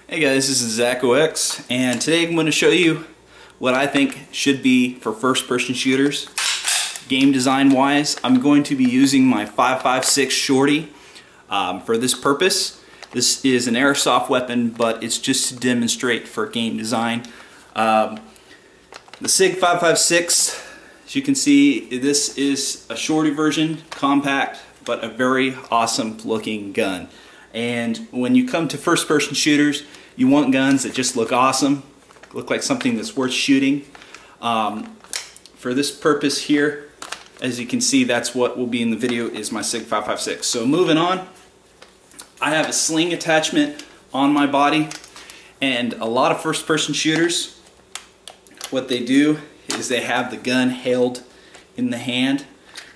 Hey guys, this is ZachOX, and today I'm going to show you what I think should be for first-person shooters. Game design wise, I'm going to be using my 5.56 Shorty for this purpose. This is an airsoft weapon, but it's just to demonstrate for game design. The SIG 5.56, as you can see, this is a Shorty version, compact, but a very awesome looking gun. And when you come to first-person shooters, you want guns that just look awesome, look like something that's worth shooting. For this purpose here, as you can see, that's what will be in the video, is my SIG 5.56. So moving on, I have a sling attachment on my body, and a lot of first-person shooters, what they do is they have the gun held in the hand,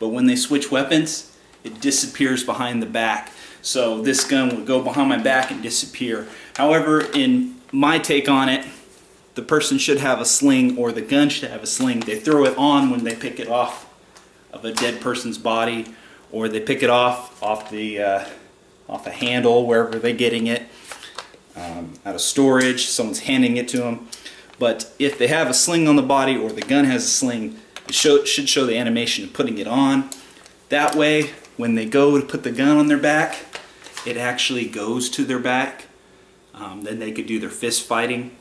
but when they switch weapons, it disappears behind the back. So this gun would go behind my back and disappear. However, in my take on it, the person should have a sling, or the gun should have a sling. They throw it on when they pick it off of a dead person's body, or they pick it off a handle, wherever they're getting it, out of storage, someone's handing it to them. But if they have a sling on the body, or the gun has a sling, it should show the animation of putting it on. That way, when they go to put the gun on their back, it actually goes to their back. Then they could do their fist fighting.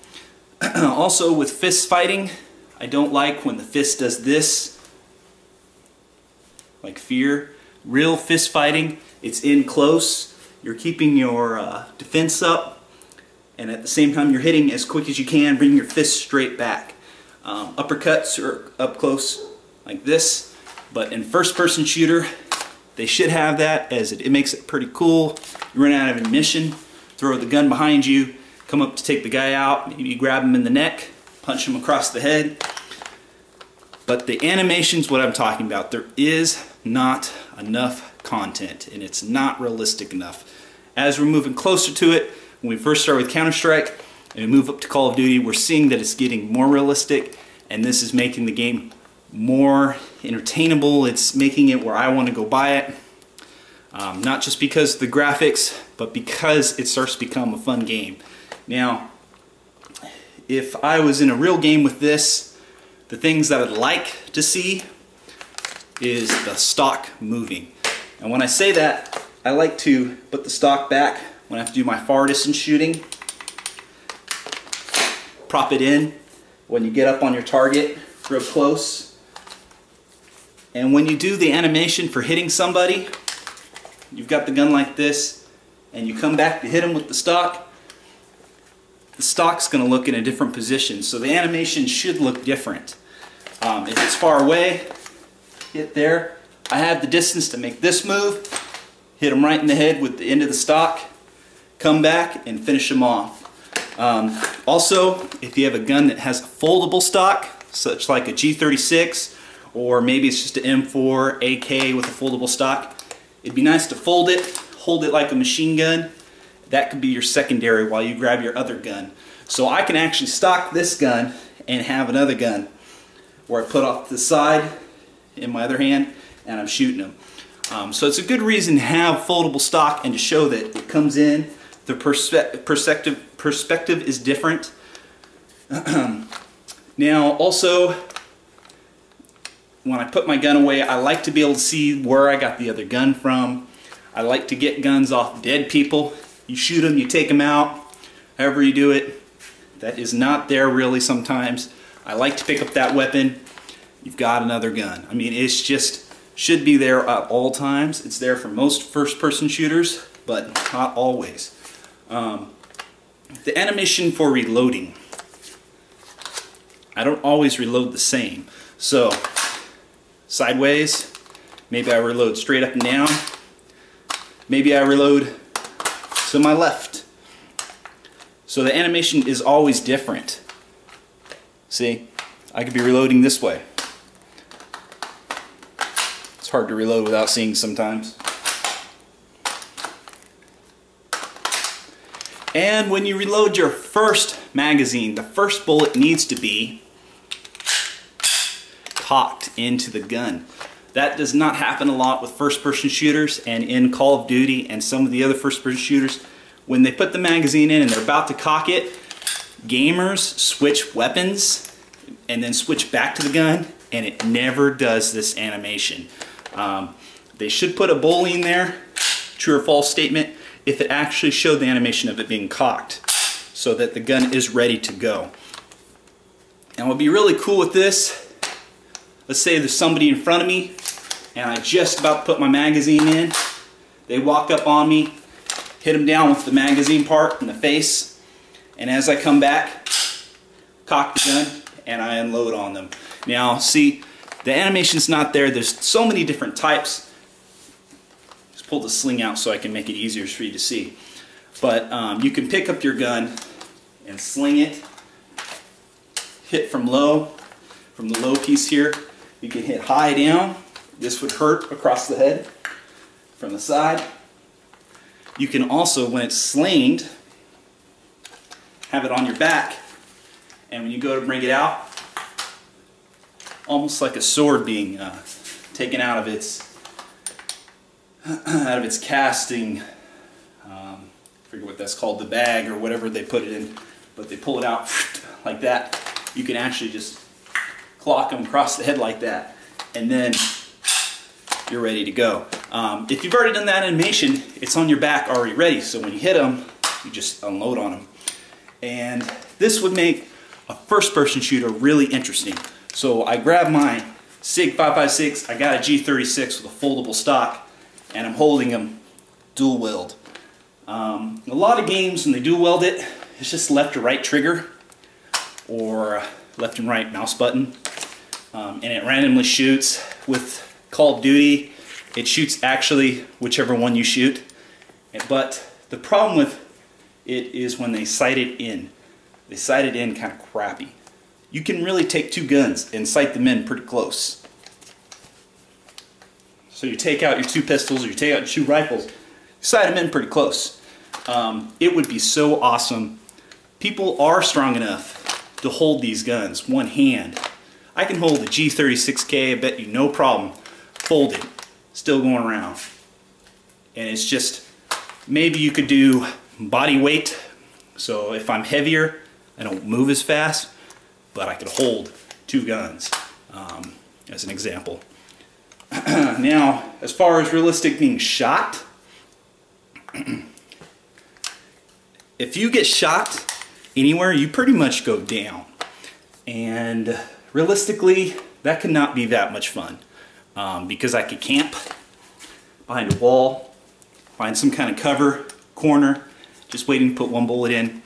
Also with fist fighting, I don't like when the fist does this, like fear. Real fist fighting, it's in close, you're keeping your defense up, and at the same time you're hitting as quick as you can, bring your fist straight back. Uppercuts are up close like this, but in first-person shooter, they should have that, as it makes it pretty cool. You run out of ammunition, throw the gun behind you, come up to take the guy out, maybe you grab him in the neck, punch him across the head. But the animation's what I'm talking about. There is not enough content, and it's not realistic enough. As we're moving closer to it, when we first start with Counter-Strike and we move up to Call of Duty, we're seeing that it's getting more realistic, and this is making the game more entertainable. It's making it where I want to go buy it. Not just because of the graphics, but because it starts to become a fun game. Now, if I was in a real game with this, the things that I'd like to see is the stock moving. And when I say that, I like to put the stock back when I have to do my far distance shooting. Prop it in when you get up on your target real close. And when you do the animation for hitting somebody, you've got the gun like this, and you come back to hit them with the stock's going to look in a different position. So the animation should look different. If it's far away, hit there. I have the distance to make this move, hit them right in the head with the end of the stock, come back and finish them off. Also, if you have a gun that has a foldable stock, such like a G36, or maybe it's just an M4 AK with a foldable stock, it'd be nice to fold it, hold it like a machine gun. That could be your secondary while you grab your other gun. So I can actually stock this gun and have another gun where I put off to the side in my other hand and I'm shooting them. So it's a good reason to have foldable stock and to show that it comes in. The perspective is different. Now also, when I put my gun away, I like to be able to see where I got the other gun from. I like to get guns off dead people. You shoot them, you take them out, however you do it. That is not there really sometimes. I like to pick up that weapon. You've got another gun. I mean, it's just should be there at all times. It's there for most first-person shooters, but not always. The animation for reloading. I don't always reload the same. So, sideways, maybe I reload straight up and down, maybe I reload to my left. So the animation is always different. See, I could be reloading this way. It's hard to reload without seeing sometimes. And when you reload your first magazine, the first bullet needs to be cocked into the gun. That does not happen a lot with first-person shooters, and in Call of Duty and some of the other first-person shooters, when they put the magazine in and they're about to cock it, gamers switch weapons and then switch back to the gun, and it never does this animation. They should put a boolean there, true or false statement, if it actually showed the animation of it being cocked, so that the gun is ready to go. And what would be really cool with this, let's say there's somebody in front of me and I just about put my magazine in, they walk up on me, hit them down with the magazine part in the face, and as I come back, cock the gun and I unload on them. Now see, the animation's not there. There's so many different types. Just pull the sling out so I can make it easier for you to see. But you can pick up your gun and sling it, hit from the low piece here. You can hit high down. This would hurt across the head from the side. You can also, when it's slinged, have it on your back, and when you go to bring it out, almost like a sword being taken out of its casting. I forget what that's called, the bag or whatever they put it in, but they pull it out like that. You can actually just clock them across the head like that, and then you're ready to go. If you've already done that animation, it's on your back already ready, so when you hit them, you just unload on them. And this would make a first-person shooter really interesting. So I grabbed my SIG 5.56, I got a G36 with a foldable stock, and I'm holding them dual wield. A lot of games, when they dual weld it, it's just left or right trigger, or left and right mouse button, and it randomly shoots. With Call of Duty, it shoots actually whichever one you shoot, but the problem with it is when they sight it in. They sight it in kind of crappy. You can really take two guns and sight them in pretty close. So you take out your two pistols or you take out your two rifles, you sight them in pretty close. It would be so awesome. People are strong enough to hold these guns one hand. I can hold a G36K, I bet you no problem, folded, still going around. And it's just, maybe you could do body weight, so if I'm heavier, I don't move as fast, but I could hold two guns, as an example. Now, as far as realistic being shot, if you get shot anywhere, you pretty much go down. And realistically, that could not be that much fun, because I could camp behind a wall, find some kind of cover, corner, just waiting to put one bullet in.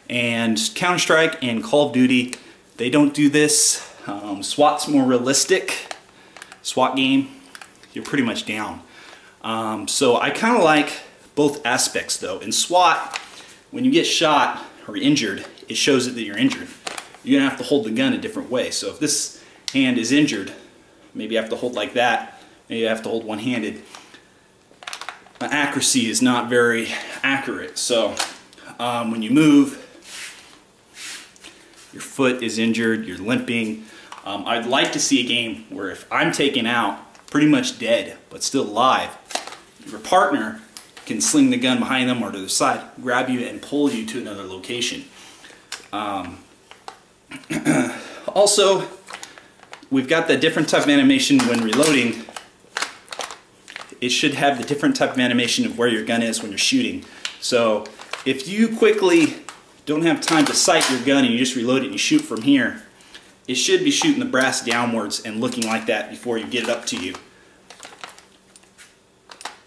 And Counter-Strike and Call of Duty, they don't do this. SWAT's more realistic. SWAT game, you're pretty much down. So I kind of like both aspects though. In SWAT, when you get shot or injured, it shows that you're injured. You're gonna have to hold the gun a different way. So if this hand is injured, maybe you have to hold like that, maybe you have to hold one-handed. My accuracy is not very accurate. So when you move, your foot is injured, you're limping. I'd like to see a game where if I'm taken out, pretty much dead, but still alive, your partner can sling the gun behind them or to the side, grab you and pull you to another location. Also, we've got the different type of animation when reloading. It should have the different type of animation of where your gun is when you're shooting. So if you quickly don't have time to sight your gun and you just reload it and you shoot from here, it should be shooting the brass downwards and looking like that before you get it up to you.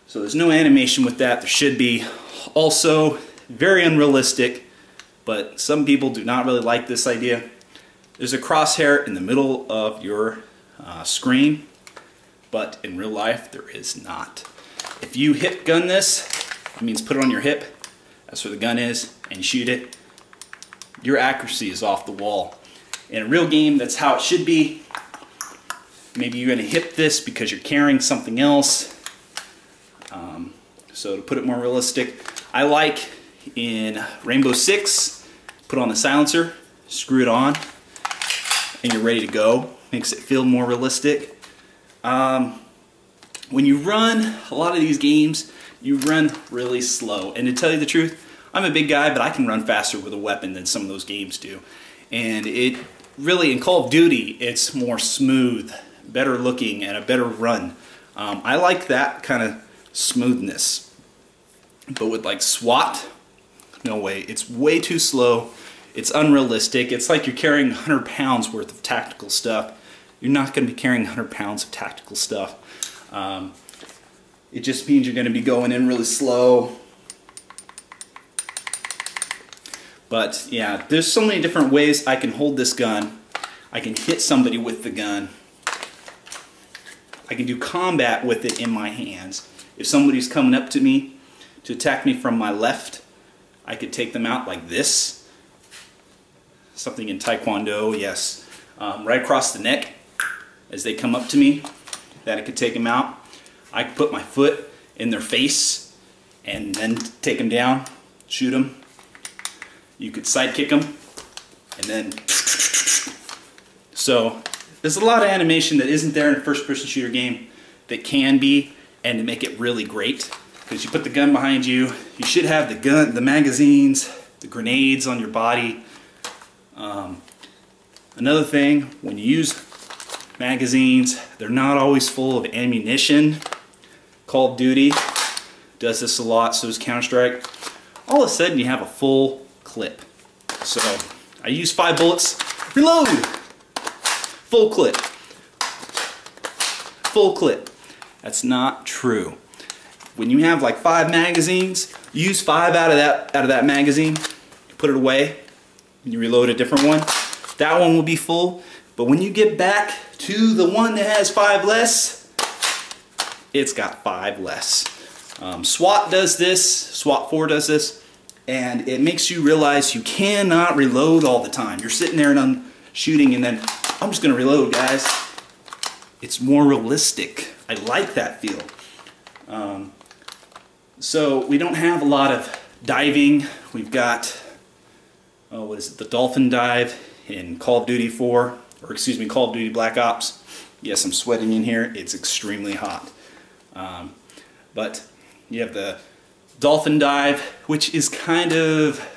So there's no animation with that. There should be. Also, very unrealistic, but some people do not really like this idea. There's a crosshair in the middle of your screen, but in real life there is not. If you hip gun this, it means put it on your hip, that's where the gun is, and you shoot it, your accuracy is off the wall. In a real game, that's how it should be. Maybe you're going to hip this because you're carrying something else. So to put it more realistic, I like in Rainbow Six, put on the silencer, screw it on, and you're ready to go. Makes it feel more realistic. When you run a lot of these games, you run really slow. And to tell you the truth, I'm a big guy, but I can run faster with a weapon than some of those games do. And it really, in Call of Duty, it's more smooth, better looking, and a better run. I like that kind of smoothness. But with like SWAT, no way. It's way too slow. It's unrealistic. It's like you're carrying 100 pounds worth of tactical stuff. You're not going to be carrying 100 pounds of tactical stuff. It just means you're going to be going in really slow. But yeah, there's so many different ways I can hold this gun. I can hit somebody with the gun. I can do combat with it in my hands. If somebody's coming up to me to attack me from my left, I could take them out like this. Something in Taekwondo, yes. Right across the neck as they come up to me, that I could take them out. I could put my foot in their face and then take them down, shoot them. You could sidekick them, and then... So, there's a lot of animation that isn't there in a first-person shooter game that can be, and to make it really great. Because you put the gun behind you, you should have the gun, the magazines, the grenades on your body. Another thing, when you use magazines, they're not always full of ammunition. Call of Duty does this a lot, so does Counter-Strike. All of a sudden you have a full clip. So I use 5 bullets, reload! Full clip. Full clip. That's not true. When you have like 5 magazines, use 5 out of that magazine, put it away, and you reload a different one. That one will be full, but when you get back to the one that has 5 less, it's got 5 less. SWAT does this, SWAT 4 does this, and it makes you realize you cannot reload all the time. You're sitting there and I'm shooting and then, I'm just gonna reload, guys. It's more realistic. I like that feel. So we don't have a lot of diving. We've got, what is it, the dolphin dive in Call of Duty 4, or excuse me, Call of Duty Black Ops. Yes, I'm sweating in here. It's extremely hot. But you have the dolphin dive, which is kind of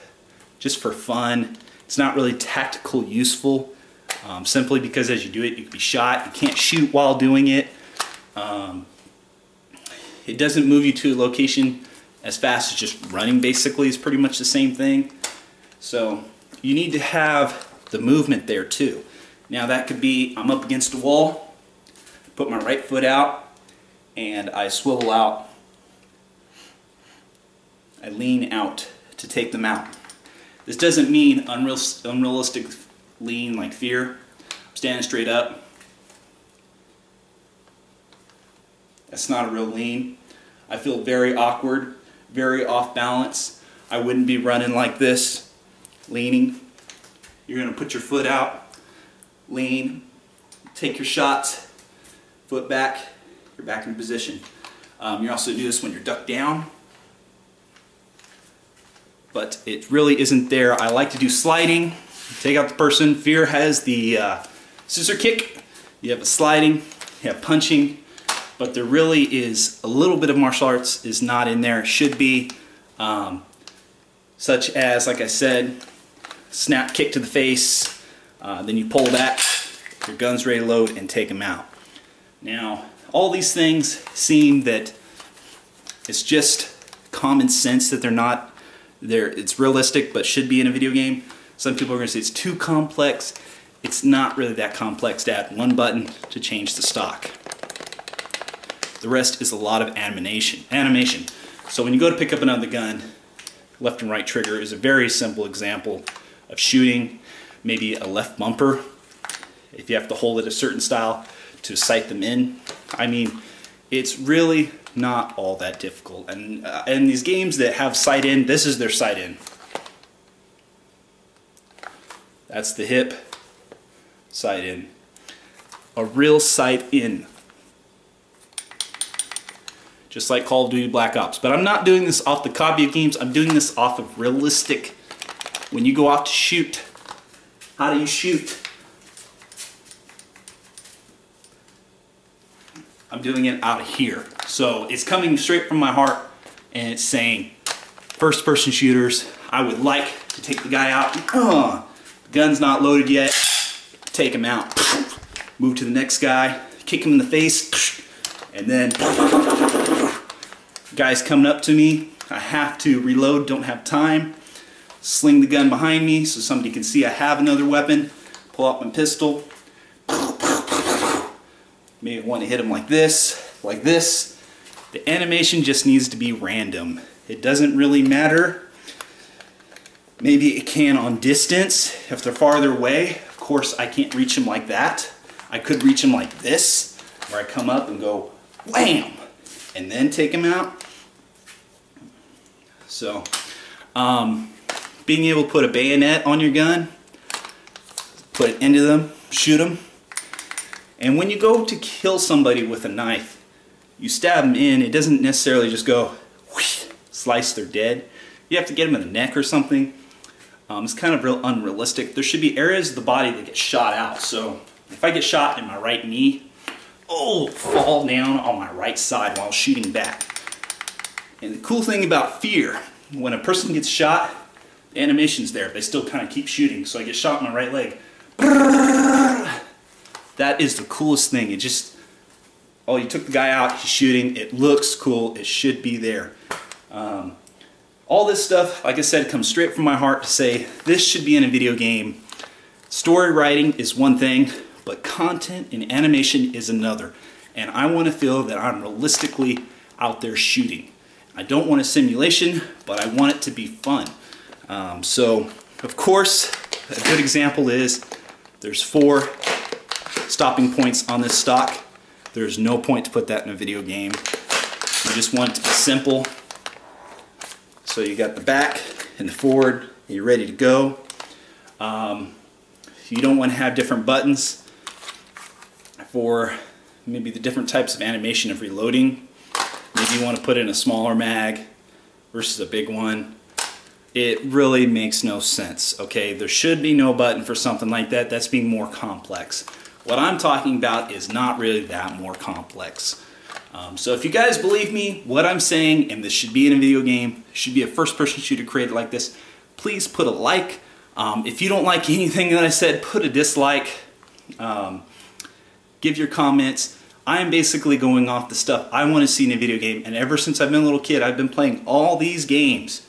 just for fun. It's not really tactical useful, simply because as you do it, you can be shot. You can't shoot while doing it. It doesn't move you to a location as fast as just running, basically. It's pretty much the same thing. So you need to have the movement there too. Now that could be, I'm up against a wall, put my right foot out, and I swivel out. I lean out to take them out. This doesn't mean unrealistic lean like fear. I'm standing straight up. That's not a real lean. I feel very awkward, very off balance. I wouldn't be running like this, leaning. You're gonna put your foot out, lean, take your shots, foot back, you're back in position. You also do this when you're ducked down, but it really isn't there. I like to do sliding, take out the person. Fear has the scissor kick. You have a sliding, you have punching, but there really is a little bit of martial arts is not in there. It should be, such as, like I said, snap kick to the face, then you pull back, your gun's ready to load, and take them out. Now, all these things seem that it's just common sense that they're not there. It's realistic, but should be in a video game. Some people are going to say it's too complex. It's not really that complex to add one button to change the stock. The rest is a lot of animation. So when you go to pick up another gun, left and right trigger is a very simple example of shooting. Maybe a left bumper, if you have to hold it a certain style to sight them in. I mean, it's really not all that difficult. And these games that have sight in, this is their sight in. That's the hip, sight in. A real sight in. Just like Call of Duty Black Ops. But I'm not doing this off the copy of games, I'm doing this off of realistic. When you go out to shoot, how do you shoot? I'm doing it out of here. So it's coming straight from my heart and it's saying first person shooters, I would like to take the guy out. The gun's not loaded yet. Take him out. Move to the next guy. Kick him in the face. And then guy's coming up to me. I have to reload, don't have time. Sling the gun behind me so somebody can see I have another weapon. Pull out my pistol. Maybe I want to hit him like this, like this. The animation just needs to be random. It doesn't really matter. Maybe it can on distance. If they're farther away, of course I can't reach them like that. I could reach them like this, where I come up and go wham, and then take them out. So, being able to put a bayonet on your gun, put it into them, shoot them. And when you go to kill somebody with a knife, you stab them in, it doesn't necessarily just go whoosh, slice, they're dead. You have to get them in the neck or something. It's kind of real unrealistic. There should be areas of the body that get shot out. So if I get shot in my right knee, fall down on my right side while shooting back. And the cool thing about fear, when a person gets shot, the animation's there. They still kind of keep shooting. So I get shot in my right leg. That is the coolest thing. It just, you took the guy out, he's shooting, it looks cool, it should be there. All this stuff, like I said, comes straight from my heart to say this should be in a video game. Story writing is one thing, but content and animation is another. And I want to feel that I'm realistically out there shooting. I don't want a simulation, but I want it to be fun. So, of course, a good example is there's 4 stopping points on this stock. There's no point to put that in a video game. You just want it to be simple. So you got the back and the forward, and you're ready to go. You don't want to have different buttons for maybe the different types of animation of reloading. Maybe you want to put in a smaller mag versus a big one. It really makes no sense, okay? There should be no button for something like that. That's being more complex. What I'm talking about is not really that more complex. So if you guys believe me, what I'm saying, and this should be in a video game, should be a first-person shooter created like this, please put a like. If you don't like anything that I said, put a dislike. Give your comments. I'm basically going off the stuff I want to see in a video game, and ever since I've been a little kid, I've been playing all these games.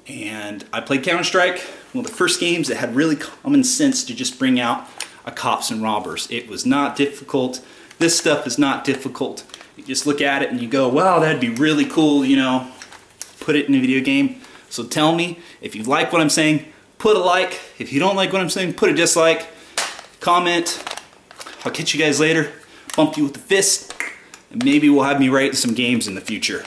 And I played Counter-Strike, one of the first games that had really common sense to just bring out a cops and robbers. It was not difficult. This stuff is not difficult. You just look at it and you go, wow, that'd be really cool, you know, put it in a video game. So tell me, if you like what I'm saying, put a like. If you don't like what I'm saying, put a dislike. Comment. I'll catch you guys later. Bump you with the fist. And maybe we'll have me write some games in the future.